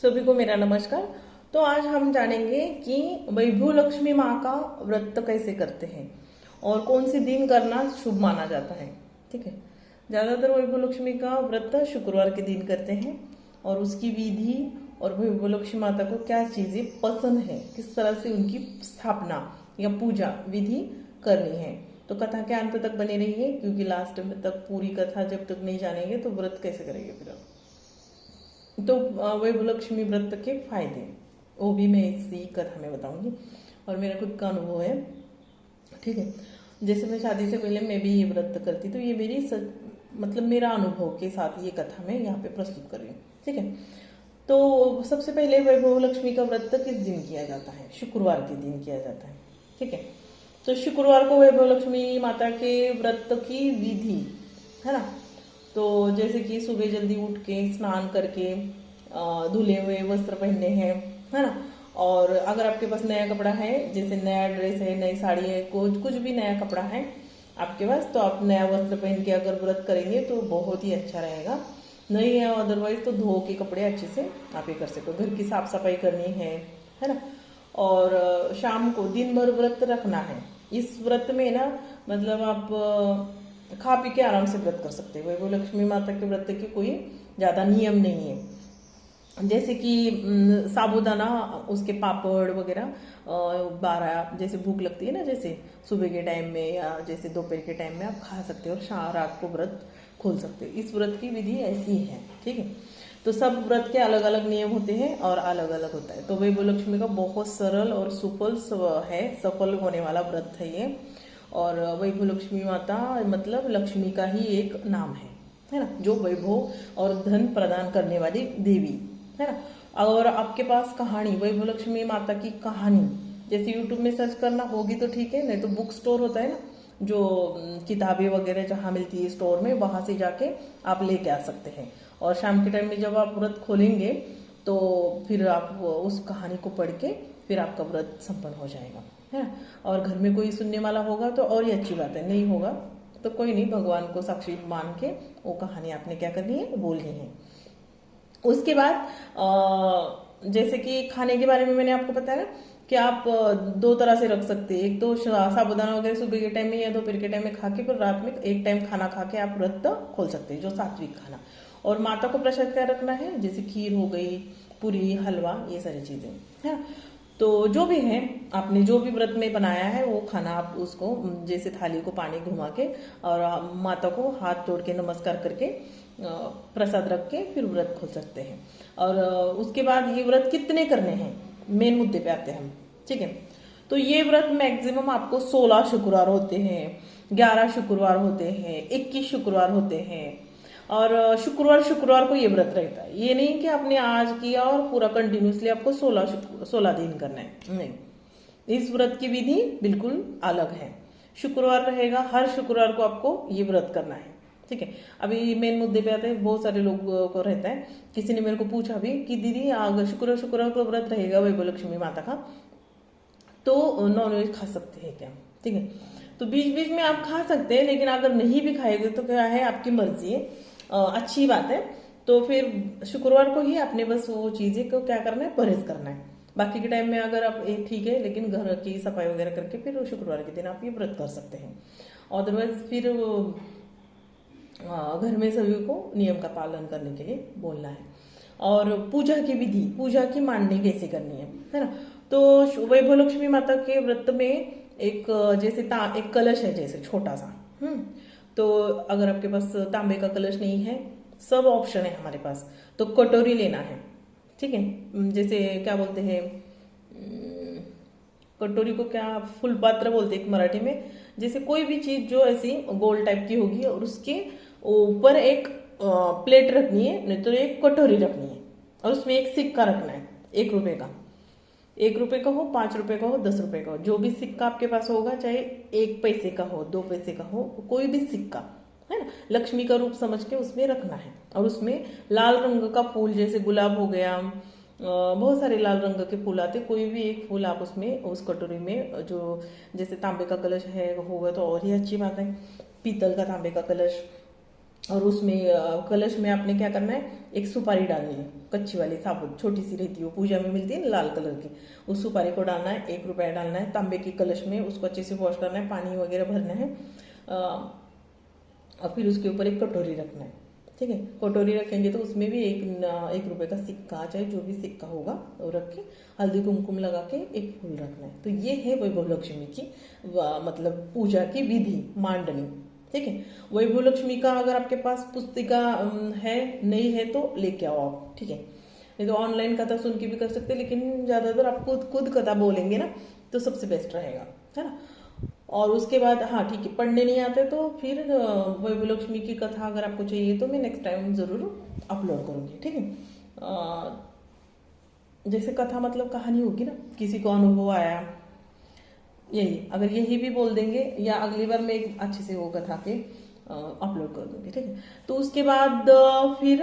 सभी को मेरा नमस्कार। तो आज हम जानेंगे कि वैभव लक्ष्मी माँ का व्रत कैसे करते हैं और कौन सी दिन करना शुभ माना जाता है। ठीक है, ज्यादातर वैभव लक्ष्मी का व्रत शुक्रवार के दिन करते हैं और उसकी विधि और वैभव लक्ष्मी माता को क्या चीजें पसंद है, किस तरह से उनकी स्थापना या पूजा विधि करनी है। तो कथा के अंत तक बने रहिए, क्योंकि लास्ट में तक पूरी कथा जब तक नहीं जानेंगे तो व्रत कैसे करेंगे फिर आप। तो वैभव लक्ष्मी व्रत के फायदे वो भी मैं इसी कथा में बताऊंगी और मेरा खुद का अनुभव है। ठीक है, जैसे मैं शादी से पहले मैं भी ये व्रत करती, तो ये मेरी मतलब मेरा अनुभव के साथ ये कथा मैं यहाँ पे प्रस्तुत कर रही हूँ। ठीक है, तो सबसे पहले वैभव लक्ष्मी का व्रत किस दिन किया जाता है? शुक्रवार के दिन किया जाता है। ठीक है, तो शुक्रवार को वैभव लक्ष्मी माता के व्रत की विधि है ना। तो जैसे कि सुबह जल्दी उठ के स्नान करके धुले हुए वस्त्र पहनने हैं, है ना। और अगर आपके पास नया कपड़ा है, जैसे नया ड्रेस है, नई साड़ी है, कुछ भी नया कपड़ा है आपके पास, तो आप नया वस्त्र पहन के अगर व्रत करेंगे तो बहुत ही अच्छा रहेगा। नहीं है अदरवाइज तो धो के कपड़े अच्छे से आप ये कर सकते हो। घर की साफ सफाई करनी है ना। और शाम को दिन भर व्रत रखना है। इस व्रत में ना मतलब आप खा पी के आराम से व्रत कर सकते हो। वैभव लक्ष्मी माता के व्रत के कोई ज्यादा नियम नहीं है। जैसे कि साबूदाना, उसके पापड़ वगैरह 12 जैसे भूख लगती है ना, जैसे सुबह के टाइम में या जैसे दोपहर के टाइम में आप खा सकते हो और शाम रात को व्रत खोल सकते हो। इस व्रत की विधि ऐसी है। ठीक है, तो सब व्रत के अलग अलग नियम होते हैं और अलग अलग होता है। तो वैभव लक्ष्मी का बहुत सरल और सफल होने वाला व्रत है ये। और वैभव लक्ष्मी माता मतलब लक्ष्मी का ही एक नाम है ना, जो वैभव और धन प्रदान करने वाली देवी है ना। और आपके पास कहानी वैभव लक्ष्मी माता की कहानी जैसे यूट्यूब में सर्च करना होगी तो ठीक है, नहीं तो बुक स्टोर होता है ना, जो किताबें वगैरह जहाँ मिलती है स्टोर में, वहां से जाके आप लेके आ सकते हैं। और शाम के टाइम में जब आप व्रत खोलेंगे तो फिर आप उस कहानी को पढ़ के फिर आपका व्रत संपन्न हो जाएगा, है ना। और घर में कोई सुनने वाला होगा तो और ही अच्छी बात है, नहीं होगा तो कोई नहीं, भगवान को साक्षी मान के वो कहानी आपने क्या करनी है, बोलनी है। उसके बाद जैसे कि खाने के बारे में मैंने आपको बताया कि आप दो तरह से रख सकते हैं। एक तो साबूदाना वगैरह सुबह के टाइम में या दोपहर के टाइम में खा के फिर रात में एक टाइम खाना खा के आप व्रत खोल सकते हैं, जो सात्विक खाना। और माता को प्रसाद क्या रखना है, जैसे खीर हो गई, पूरी, हलवा, ये सारी चीजें है। तो जो भी है आपने जो भी व्रत में बनाया है वो खाना आप उसको जैसे थाली को पानी घुमा के और माता को हाथ जोड़ के नमस्कार करके प्रसाद रख के फिर व्रत खोल सकते हैं। और उसके बाद ये व्रत कितने करने हैं, मेन मुद्दे पे आते हैं हम। ठीक है, तो ये व्रत मैक्सिमम आपको 16 शुक्रवार होते हैं, 11 शुक्रवार होते हैं, 21 शुक्रवार होते हैं। और शुक्रवार को ये व्रत रहता है। ये नहीं कि आपने आज किया और पूरा कंटिन्यूसली आपको 16 दिन करना है, नहीं। इस व्रत की विधि बिल्कुल अलग है। शुक्रवार रहेगा, हर शुक्रवार को आपको ये व्रत करना है। ठीक है, अभी मेन मुद्दे पे आते हैं। बहुत सारे लोग को रहता है, किसी ने मेरे को पूछा भी कि दीदी अगर शुक्रवार को व्रत रहेगा वैभव लक्ष्मी माता का, तो नॉनवेज खा सकते हैं क्या? ठीक है, तो बीच बीच में आप खा सकते हैं, लेकिन अगर नहीं भी खाएंगे तो क्या है, आपकी मर्जी है, अच्छी बात है। तो फिर शुक्रवार को ही आपने बस वो चीजें को क्या करना है, परहेज करना है। बाकी के टाइम में अगर आप ठीक है, लेकिन घर की सफाई वगैरह करके फिर शुक्रवार के दिन आप ये व्रत कर सकते हैं। अदरवाइज फिर घर में सभी को नियम का पालन करने के लिए बोलना है। और पूजा की विधि, पूजा की मांडनी कैसे करनी है ना। तो वैभव लक्ष्मी माता के व्रत में एक जैसे एक कलश है, जैसे छोटा सा। तो अगर आपके पास तांबे का कलश नहीं है, सब ऑप्शन है हमारे पास, तो कटोरी लेना है। ठीक है, जैसे क्या बोलते हैं, कटोरी को क्या फुल पात्र बोलते हैं मराठी में। जैसे कोई भी चीज जो ऐसी गोल टाइप की होगी और उसके ऊपर एक प्लेट रखनी है, नहीं तो एक कटोरी रखनी है और उसमें एक सिक्का रखना है, 1 रुपए का। 1 रुपए का हो, 5 रुपए का हो, 10 रुपए का हो, जो भी सिक्का आपके पास होगा, चाहे 1 पैसे का हो, 2 पैसे का हो, कोई भी सिक्का है ना, लक्ष्मी का रूप समझ के उसमें रखना है। और उसमें लाल रंग का फूल, जैसे गुलाब हो गया, बहुत सारे लाल रंग के फूल आते, कोई भी एक फूल आप उसमें उस कटोरी में, जो जैसे तांबे का कलश है होगा तो और ही अच्छी बात है, पीतल का तांबे का कलश और उसमें कलश में आपने क्या करना है, एक सुपारी डालनी है, कच्ची वाली साबुत छोटी सी रहती है, वो पूजा में मिलती है लाल कलर की। उस सुपारी को डालना है, 1 रुपया डालना है तांबे की कलश में, उसको अच्छे से वॉश करना है, पानी वगैरह भरना है। और फिर उसके ऊपर एक कटोरी रखना है, ठीक है। कटोरी रखेंगे तो उसमें भी 1 रुपये का सिक्का, चाहे जो भी सिक्का होगा वो रख के हल्दी कुमकुम लगा के एक फूल रखना है। तो ये है वैभव लक्ष्मी की मतलब पूजा की विधि मांडनी, ठीक है। वैभव लक्ष्मी का अगर आपके पास पुस्तिका है, नहीं है तो लेके आओ आप, ठीक है। नहीं तो ऑनलाइन कथा सुन के भी कर सकते हैं, लेकिन ज्यादातर आप खुद कथा बोलेंगे ना तो सबसे बेस्ट रहेगा, है ना। और उसके बाद हाँ ठीक है, पढ़ने नहीं आते तो फिर वैभव लक्ष्मी की कथा अगर आपको चाहिए तो मैं नेक्स्ट टाइम जरूर अपलोड करूंगी, ठीक है। जैसे कथा मतलब कहानी होगी ना, किसी को अनुभव आया, यही अगर यही भी बोल देंगे या अगली बार मैं अच्छे से वो कथा के अपलोड कर दूंगी, ठीक है। तो उसके बाद फिर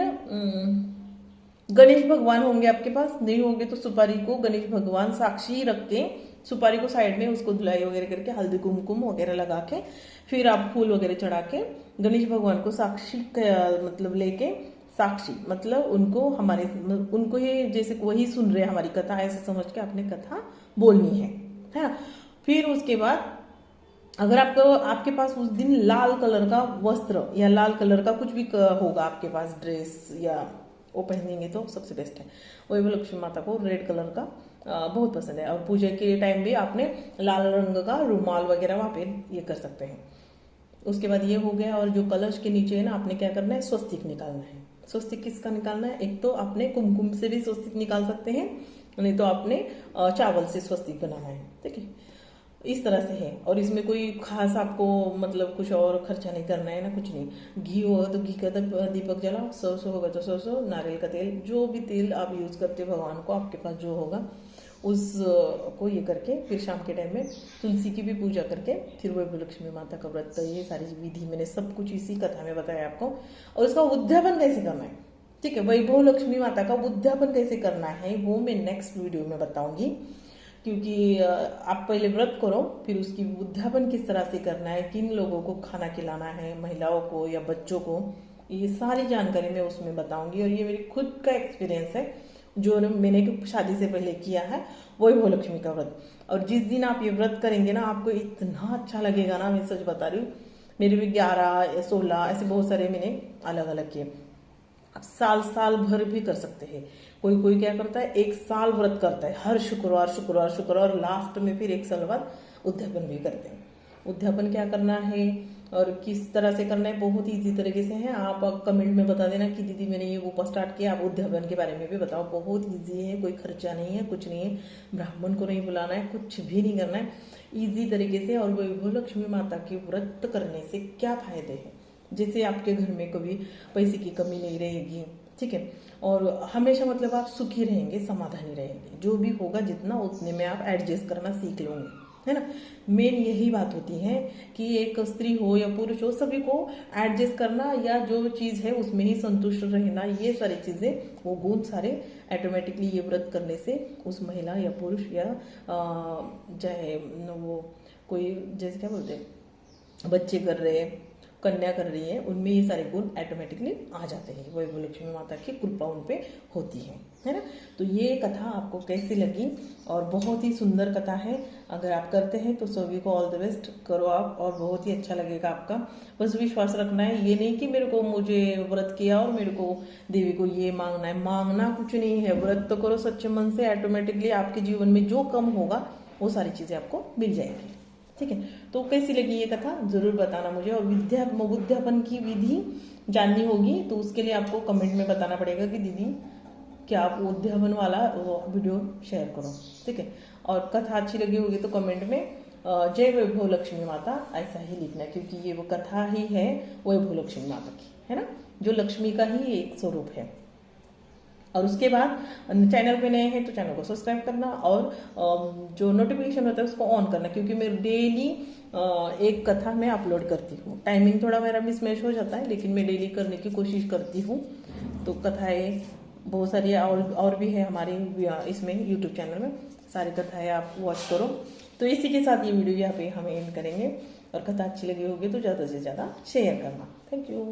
गणेश भगवान होंगे आपके पास, नहीं होंगे तो सुपारी को गणेश भगवान साक्षी रख के, सुपारी को साइड में उसको धुलाई वगैरह करके हल्दी कुमकुम वगैरह लगा के फिर आप फूल वगैरह चढ़ा के गणेश भगवान को साक्षी मतलब लेके, साक्षी मतलब उनको ही जैसे वही सुन रहे हैं हमारी कथा, ऐसे समझ के आपने कथा बोलनी है ना। फिर उसके बाद अगर आपके पास उस दिन लाल कलर का वस्त्र या लाल कलर का कुछ भी होगा आपके पास, ड्रेस या वो पहनेंगे तो सबसे बेस्ट है। वैभव लक्ष्मी माता को रेड कलर का बहुत पसंद है, और पूजा के टाइम भी आपने लाल रंग का रुमाल वगैरह वहां पे ये कर सकते हैं। उसके बाद ये हो गया, और जो कलश के नीचे है ना, आपने क्या करना है, स्वस्तिक निकालना है। स्वस्तिक किसका निकालना है, एक तो आपने कुमकुम से भी स्वस्तिक निकाल सकते हैं, नहीं तो आपने चावल से स्वस्तिक बनाना है, ठीक है। इस तरह से है, और इसमें कोई खास आपको मतलब कुछ और खर्चा नहीं करना है ना, कुछ नहीं। घी होगा तो घी का दीपक जलाओ, सरसों होगा तो सरसों, नारियल का तेल, जो भी तेल आप यूज करते हो भगवान को, आपके पास जो होगा उस को ये करके फिर शाम के टाइम में तुलसी की भी पूजा करके फिर वैभव लक्ष्मी माता का व्रत, ये सारी विधि मैंने सब कुछ इसी कथा में बताया आपको। और इसका उद्यापन कैसे करना है, ठीक है, वैभव लक्ष्मी माता का उद्यापन कैसे करना है वो मैं नेक्स्ट वीडियो में बताऊंगी, क्योंकि आप पहले व्रत करो, फिर उसकी उद्यापन किस तरह से करना है, किन लोगों को खाना खिलाना है, महिलाओं को या बच्चों को, ये सारी जानकारी मैं उसमें बताऊंगी। और ये मेरी खुद का एक्सपीरियंस है जो मैंने शादी से पहले किया है, वैभव लक्ष्मी का व्रत। और जिस दिन आप ये व्रत करेंगे ना, आपको इतना अच्छा लगेगा ना, मैं सच बता रही हूँ। मेरे भी 11 या 16 ऐसे बहुत सारे मैंने अलग अलग किए। आप साल भर भी कर सकते हैं। कोई क्या करता है, 1 साल व्रत करता है, हर शुक्रवार, लास्ट में फिर 1 साल बाद उद्यापन भी करते हैं। उद्यापन क्या करना है और किस तरह से करना है, बहुत इजी तरीके से है। आप कमेंट में बता देना कि दीदी मैंने ये वो स्टार्ट किया, आप उद्यापन के बारे में भी बताओ। बहुत इजी है, कोई खर्चा नहीं है, कुछ नहीं है, ब्राह्मण को नहीं बुलाना है, कुछ भी नहीं करना है, इजी तरीके से। और वैभव लक्ष्मी माता के व्रत करने से क्या फायदे हैं, जैसे आपके घर में कभी पैसे की कमी नहीं रहेगी, ठीक है, और हमेशा मतलब आप सुखी रहेंगे, समाधानी रहेंगे। जो भी होगा जितना उतने में आप एडजस्ट करना सीख लोगे, है ना। मेन यही बात होती है कि एक स्त्री हो या पुरुष हो, सभी को एडजस्ट करना या जो चीज है उसमें ही संतुष्ट रहना, ये सारी चीजें, वो गुण सारे ऑटोमेटिकली ये व्रत करने से उस महिला या पुरुष या चाहे वो कोई जैसे क्या बोलते हैं बच्चे कर रहे हैं, कन्या कर रही है, उनमें ये सारे गुण ऑटोमेटिकली आ जाते हैं। वैभव लक्ष्मी माता की कृपा उन पे होती है ना। तो ये कथा आपको कैसी लगी, और बहुत ही सुंदर कथा है। अगर आप करते हैं तो सभी को ऑल द बेस्ट करो आप, और बहुत ही अच्छा लगेगा आपका। बस विश्वास रखना है, ये नहीं कि मुझे व्रत किया और मेरे को देवी को ये मांगना है, मांगना कुछ नहीं है। व्रत तो करो सच्चे मन से, ऑटोमेटिकली आपके जीवन में जो कम होगा वो सारी चीजें आपको मिल जाएगी, ठीक है। तो कैसी लगी ये कथा जरूर बताना मुझे। और उद्यापन की विधि जाननी होगी तो उसके लिए आपको कमेंट में बताना पड़ेगा कि दीदी क्या आप उद्यापन वाला वीडियो शेयर करो, ठीक है। और कथा अच्छी लगी होगी तो कमेंट में जय वैभव लक्ष्मी माता ऐसा ही लिखना, क्योंकि ये वो कथा ही है वैभव लक्ष्मी माता की, है ना, जो लक्ष्मी का ही एक स्वरूप है। और उसके बाद चैनल पे नए हैं तो चैनल को सब्सक्राइब करना, और जो नोटिफिकेशन होता है उसको ऑन करना, क्योंकि मैं डेली एक कथा मैं अपलोड करती हूँ। टाइमिंग थोड़ा मेरा मिसमैच हो जाता है, लेकिन मैं डेली करने की कोशिश करती हूँ। तो कथाएं बहुत सारी और भी है हमारे इसमें यूट्यूब चैनल में, सारी कथाएं आप वॉच करो। तो इसी के साथ ये वीडियो यहाँ पे हम एंड करेंगे, और कथा अच्छी लगी होगी तो ज़्यादा से ज़्यादा शेयर करना। Thank you.